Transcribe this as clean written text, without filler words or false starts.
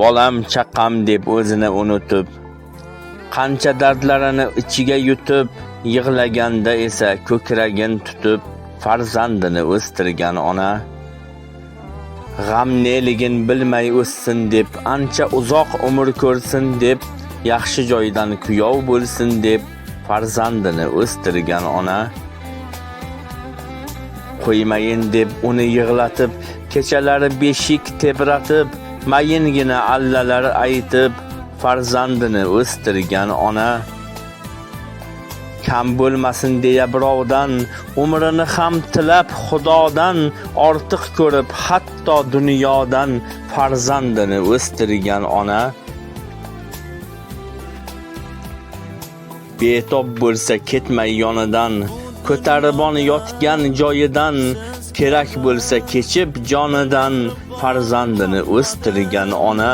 bolam chaqam deb o'zini unutib, qancha dardlarini ichiga yutib, yig'laganda esa ko'kragin tutib, farzandini o'stirgan ona. G'am neligin bilmay o'ssin deb, ancha uzoq umr ko'rsin deb, yaxshi joydan kuyov bo'lsin deb, farzandini o'stirgan ona. Qo'ymayin deb uni yig'latib, kechalari beshik tebratib, mayingina allalar aytib, farzandini o'stirgan ona. Kam bo'lmasin deya birovdan, umrini ham tilab Xudodan, ortiq ko'rib hatto dunyodan, farzandini o'stirgan ona. Betob bo'lsa ketmay yonidan, ko'taribon yotgan joyidan, kerak bo'lsa kechib jonidan, farzandini o'stirgan ona.